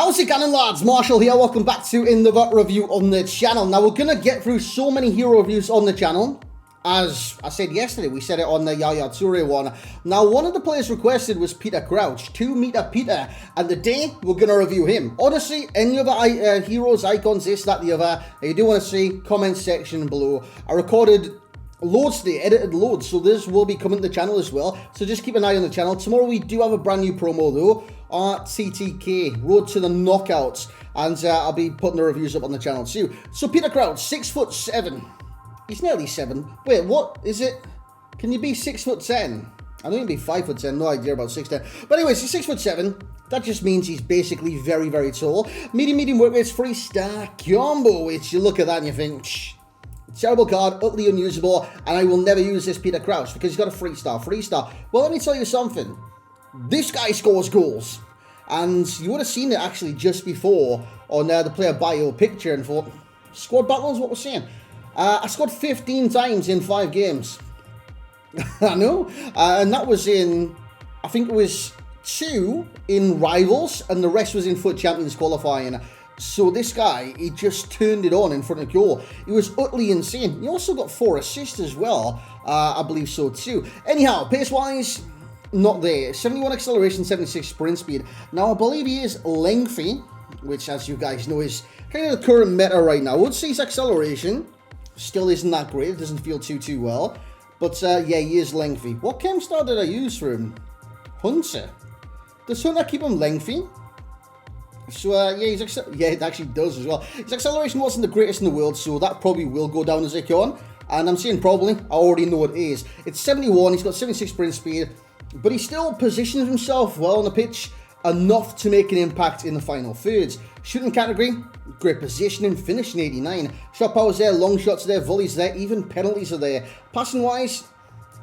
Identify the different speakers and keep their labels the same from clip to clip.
Speaker 1: How's it going, lads? Marshall here, welcome back to another review on the channel. Now, we're going to get through so many hero reviews on the channel. As I said yesterday, we said it on the Yaya Toure one. Now, one of the players requested was Peter Crouch, 2-meter Peter, and today we're going to review him. Honestly, any other heroes, icons, this, that, the other, if you do want to see, comment section below. I recorded loads today, edited loads, so this will be coming to the channel as well. So just keep an eye on the channel. Tomorrow we do have a brand new promo though. TTK, Road to the Knockouts, and I'll be putting the reviews up on the channel too. So Peter Crouch, 6'7". He's nearly 7. Wait, what is it? Can you be 6'10"? I know you can be 5'10", no idea about 6'10". But anyways, he's 6'7". That just means he's basically very, very tall. Medium work rate's 3-star combo, which you look at that and you think, shh, terrible card, utterly unusable, and I will never use this Peter Crouch because he's got a 3-star. 3-star. Well, let me tell you something. This guy scores goals. And you would have seen it actually just before on the player bio picture and thought, squad battles, what we're saying. I scored 15 times in 5 games. I know. And that was in, I think it was 2 in Rivals and the rest was in Foot Champions qualifying. So this guy, he just turned it on in front of goal. He was utterly insane. He also got 4 assists as well. I believe so too. Anyhow, pace-wise, not there. 71 acceleration, 76 sprint speed. Now, I believe he is lengthy, which, as you guys know, is kind of the current meta right now. I would say his acceleration still isn't that great. It doesn't feel too well. But, yeah, he is lengthy. What chem star did I use for him? Hunter. Does Hunter keep him lengthy? So, yeah, yeah, it actually does as well. His acceleration wasn't the greatest in the world, so that probably will go down as a con. And I'm saying probably, I already know it is. It's 71, he's got 76 sprint speed, but he still positions himself well on the pitch, enough to make an impact in the final thirds. Shooting category, great positioning, finishing 89. Shot power's there, long shots there, volleys there, even penalties are there. Passing wise,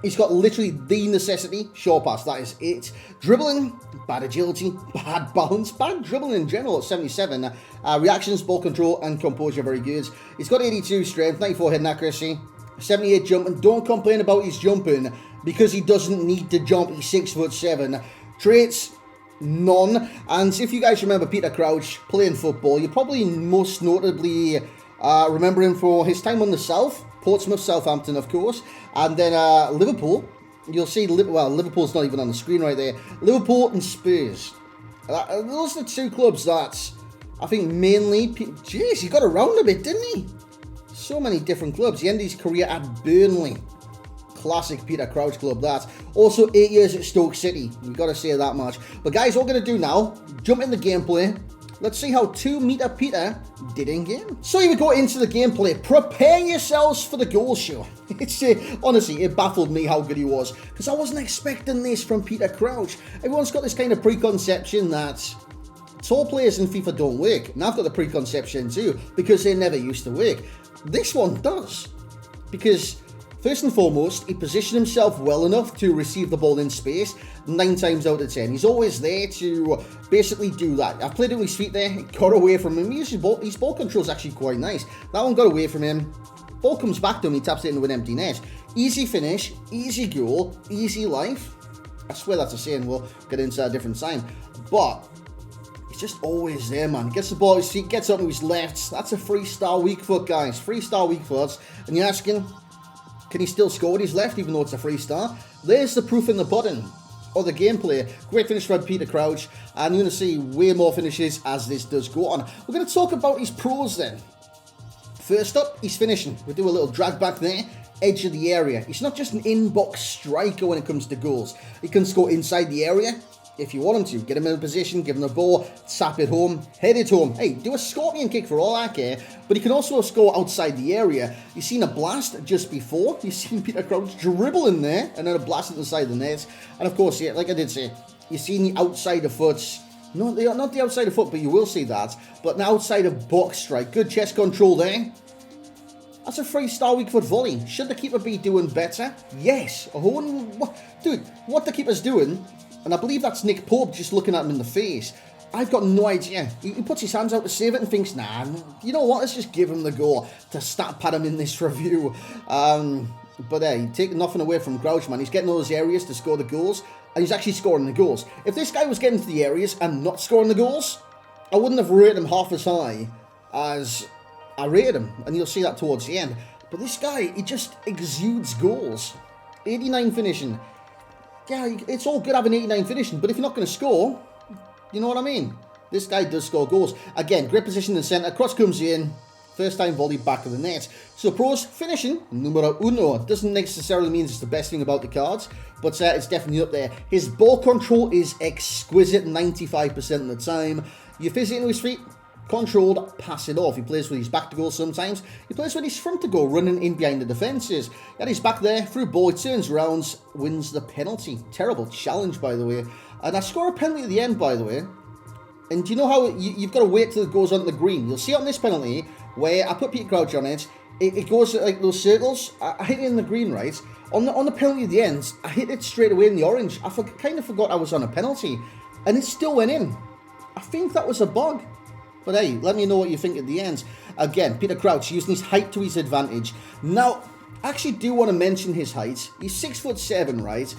Speaker 1: he's got literally the necessity, short pass, that is it. Dribbling, bad agility, bad balance, bad dribbling in general at 77. Reactions, ball control, and composure very good. He's got 82 strength, 94 head accuracy, 78 jumping. Don't complain about his jumping because he doesn't need to jump. He's 6'7". Traits, none. And if you guys remember Peter Crouch playing football, you probably most notably remember him for his time on the South. Portsmouth, Southampton, of course, and then Liverpool. You'll see, well, Liverpool's not even on the screen right there. Liverpool and Spurs. Those are the 2 clubs that I think mainly... Jeez, he got around a bit, didn't he? So many different clubs. He ended his career at Burnley. Classic Peter Crouch club, that. Also, 8 years at Stoke City. We've got to say that much. But guys, what we're going to do now, jump in the gameplay. Let's see how 2-meter Peter did in game. So here we go into the gameplay. Prepare yourselves for the goal show. It's honestly, it baffled me how good he was, because I wasn't expecting this from Peter Crouch. Everyone's got this kind of preconception that tall players in FIFA don't work. And I've got the preconception too, because they never used to work. This one does. Because first and foremost, he positioned himself well enough to receive the ball in space 9 times out of 10. He's always there to basically do that. I played it with his feet there, it got away from him. His ball control is actually quite nice. That one got away from him. Ball comes back to him, he taps it into an empty net. Easy finish, easy goal, easy life. I swear that's a saying, we'll get into a different time. But he's just always there, man. Gets the ball, he gets up to his left. That's a 3-star weak foot, guys. 3-star weak foot. And you're asking, can he still score with his left, even though it's a 3-star? There's the proof in the pudding of the gameplay. Great finish from Peter Crouch, and you're going to see way more finishes as this does go on. We're going to talk about his pros then. First up, he's finishing. We'll do a little drag back there, edge of the area. He's not just an in-box striker when it comes to goals. He can score inside the area if you want him to. Get him in a position, give him the ball, tap it home, head it home. Hey, do a scorpion kick for all I care, but he can also score outside the area. You've seen a blast just before. You've seen Peter Crouch dribble in there, and then a blast inside the net. And of course, yeah, like I did say, you've seen the outside of foot. No, not the outside of foot, but you will see that. But an outside of box strike. Good chest control there. That's a 3-star weak foot volley. Should the keeper be doing better? Yes. Dude, what the keeper's doing, and I believe that's Nick Pope just looking at him in the face. I've got no idea. He puts his hands out to save it and thinks, nah, you know what, let's just give him the goal to stat pad him in this review. But hey, taking nothing away from Crouch, man. He's getting all those areas to score the goals, and he's actually scoring the goals. If this guy was getting to the areas and not scoring the goals, I wouldn't have rated him half as high as I rated him, and you'll see that towards the end. But this guy, he just exudes goals. 89 finishing. Yeah, it's all good having 89 finishing, but if you're not going to score, you know what I mean? This guy does score goals. Again, great position in the centre. Cross comes in. First time volley back of the net. So pros, finishing, numero uno. Doesn't necessarily mean it's the best thing about the cards, but it's definitely up there. His ball control is exquisite 95% of the time. You fizz it into his feet, controlled, pass it off. He plays with his back to goal sometimes. He plays with his front to goal, running in behind the defences. And he's back there, through ball, he turns around, wins the penalty. Terrible challenge, by the way. And I score a penalty at the end, by the way. And do you know how you've got to wait till it goes onto the green? You'll see on this penalty where I put Peter Crouch on it. It goes like those circles. I hit it in the green, right? On the penalty at the end, I hit it straight away in the orange. I kind of forgot I was on a penalty, and it still went in. I think that was a bug. But hey, let me know what you think at the end. Again, Peter Crouch using his height to his advantage. Now, I actually do want to mention his height. He's 6'7", right?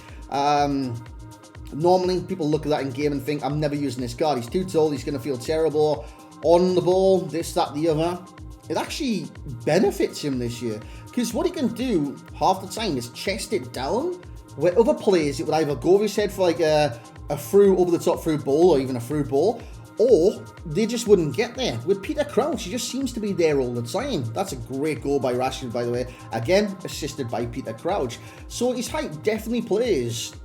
Speaker 1: Normally, people look at that in game and think, I'm never using this card. He's too tall, he's going to feel terrible. On the ball, this, that, the other. It actually benefits him this year. Because what he can do half the time is chest it down, where other players, it would either go over his head for like a through, over the top through ball, or even a through ball, or they just wouldn't get there. With Peter Crouch, he just seems to be there all the time. That's a great goal by Rashford, by the way. Again, assisted by Peter Crouch. So his height definitely plays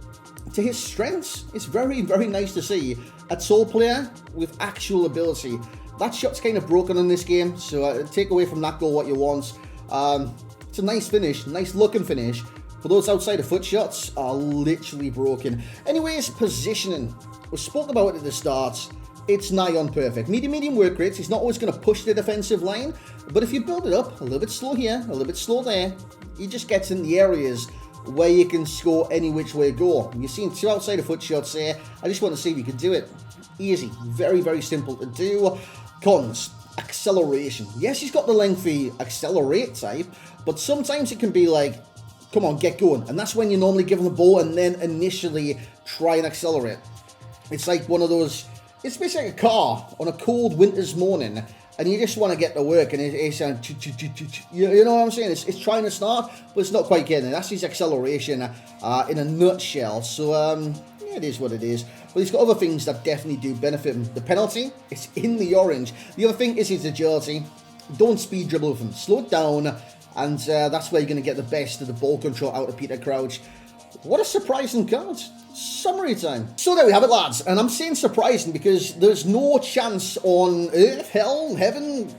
Speaker 1: to his strengths. It's very, very nice to see a tall player with actual ability. That shot's kind of broken in this game, so take away from that goal what you want. It's a nice finish, nice looking finish, but those outside of foot shots are literally broken. Anyways, positioning. We spoke about it at the start. It's nigh on perfect. Medium work rates. He's not always going to push the defensive line, but if you build it up a little bit slow here, a little bit slow there, he just gets in the areas where you can score any which way go. You've seen 2 outside of foot shots there. I just want to see if you can do it. Easy. Very, very simple to do. Cons. Acceleration. Yes, he's got the lengthy accelerate type, but sometimes it can be like, come on, get going. And that's when you normally give him the ball and then initially try and accelerate. It's like one of those, it's basically like a car on a cold winter's morning, and you just want to get to work, and it's you know what I'm saying? It's trying to start, but it's not quite getting it. That's his acceleration in a nutshell. So, yeah, it is what it is. But he's got other things that definitely do benefit him. The penalty, it's in the orange. The other thing is his agility. Don't speed dribble with him. Slow it down, and that's where you're going to get the best of the ball control out of Peter Crouch. What a surprising card. Summary time. So there we have it, lads. And I'm saying surprising because there's no chance on earth, hell, heaven,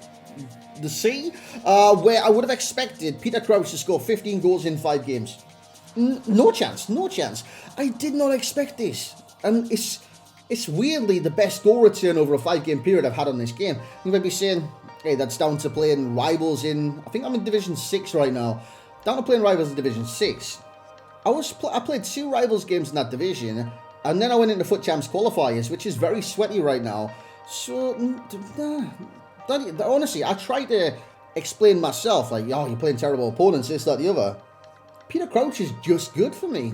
Speaker 1: the sea, where I would have expected Peter Crouch to score 15 goals in 5 games. No chance, no chance. I did not expect this. And it's weirdly the best goal return over a 5-game period I've had on this game. You might be saying, hey, that's down to playing rivals in, I think I'm in Division 6 right now. Down to playing rivals in Division 6. I played 2 rivals games in that division, and then I went into Foot Champs qualifiers, which is very sweaty right now. So, honestly, I tried to explain myself, like, oh, you're playing terrible opponents, this, that, the other. Peter Crouch is just good for me.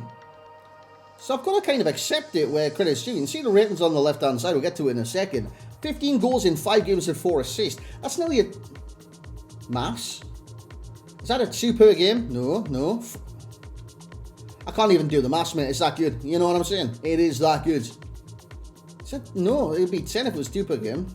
Speaker 1: So I've got to kind of accept it where credit's due. You can see the ratings on the left-hand side. We'll get to it in a second. 15 goals in 5 games and 4 assists. That's nearly a... Maths? Is that a 2 per game? No. I can't even do the maths, mate. It's that good. You know what I'm saying? It is that good. No, it'd be 10 if it was 2 per game.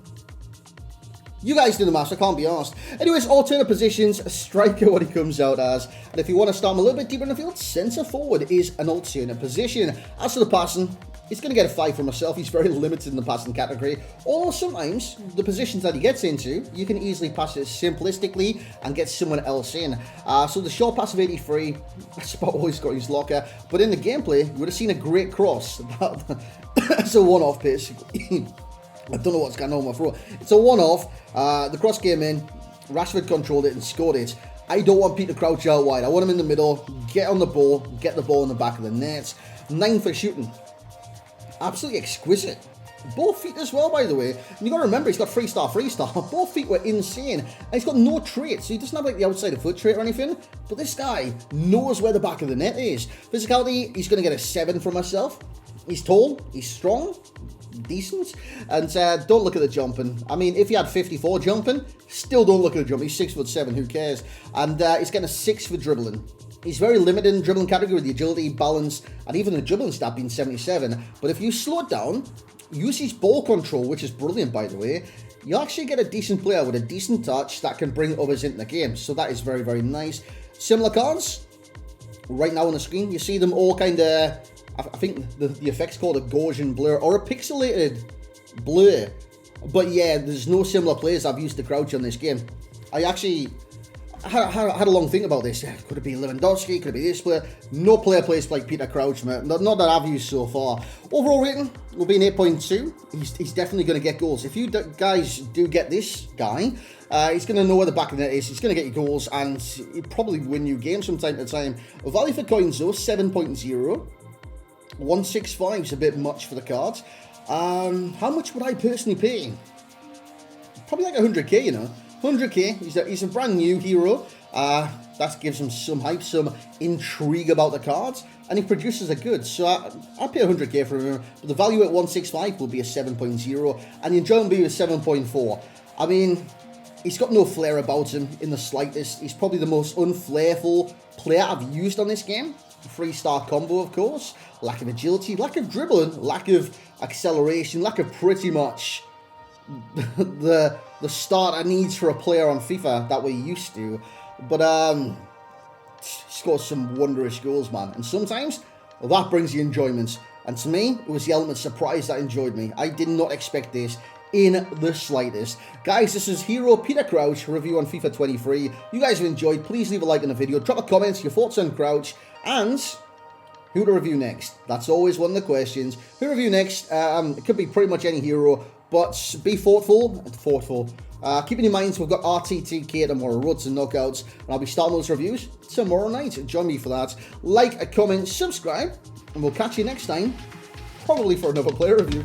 Speaker 1: You guys do the maths, I can't be asked. Anyways, alternate positions, striker what he comes out as. And if you want to start him a little bit deeper in the field, centre forward is an alternate position. As for the passing, he's going to get a 5 for myself. He's very limited in the passing category. Or sometimes, the positions that he gets into, you can easily pass it simplistically and get someone else in. So the short pass of 83, that's about all he's got in his locker. But in the gameplay, you would have seen a great cross. That's a one-off, basically. I don't know what's going on with my throat. It's a one-off. The cross came in. Rashford controlled it and scored it. I don't want Peter Crouch out wide. I want him in the middle. Get on the ball. Get the ball in the back of the net. 9 for shooting. Absolutely exquisite. Both feet as well, by the way. And you got to remember, he's got 3-star. Both feet were insane. And he's got no traits. So he doesn't have like the outside of foot trait or anything. But this guy knows where the back of the net is. Physicality, he's going to get a 7 for myself. He's tall. He's strong. decent. And don't look at the jumping. I mean, if he had 54 jumping, still don't look at the jump. He's 6'7", who cares? And he's getting a 6 for dribbling. He's very limited in dribbling category with the agility, balance, and even the dribbling stat being 77. But if you slow it down, use his ball control, which is brilliant, by the way, you actually get a decent player with a decent touch that can bring others into the game. So that is very, very nice. Similar cards, right now on the screen, you see them all kind of, I think the effect's called a Gaussian blur or a pixelated blur. But yeah, there's no similar players I've used to crouch on this game. I actually had a long think about this. Could it be Lewandowski? Could it be this player? No player plays like Peter Crouch, mate. Not that I've used so far. Overall rating will be an 8.2. He's definitely going to get goals. If you guys do get this guy, he's going to know where the back of the net is. He's going to get you goals, and he'll probably win you games from time to time. Value for coins, though, 7.0. 165 is a bit much for the cards. How much would I personally pay? Probably like 100k, you know. 100k, he's a brand new hero. That gives him some hype, some intrigue about the cards, and he produces a good. So I'll pay 100k for him, but the value at 165 will be a 7.0, and the enjoyment will be a 7.4. I mean, he's got no flair about him in the slightest. He's probably the most unflairful player I've used on this game. 3-star combo, of course. Lack of agility, lack of dribbling, lack of acceleration, lack of pretty much the starter needs for a player on FIFA that we're used to. But scores some wondrous goals, man. And sometimes that brings you enjoyment. And to me, it was the element of surprise that enjoyed me. I did not expect this in the slightest. Guys, this is Hero Peter Crouch review on FIFA 23. You guys have enjoyed, please leave a like on the video, drop a comment, your thoughts on Crouch, and who to review next. That's always one of the questions. Who to review next? It could be pretty much any hero, but be thoughtful. Keeping in mind, we've got RTTK tomorrow, Road to Knockouts, and I'll be starting those reviews tomorrow night. Join me for that. Like, a comment, subscribe, and we'll catch you next time, probably for another player review.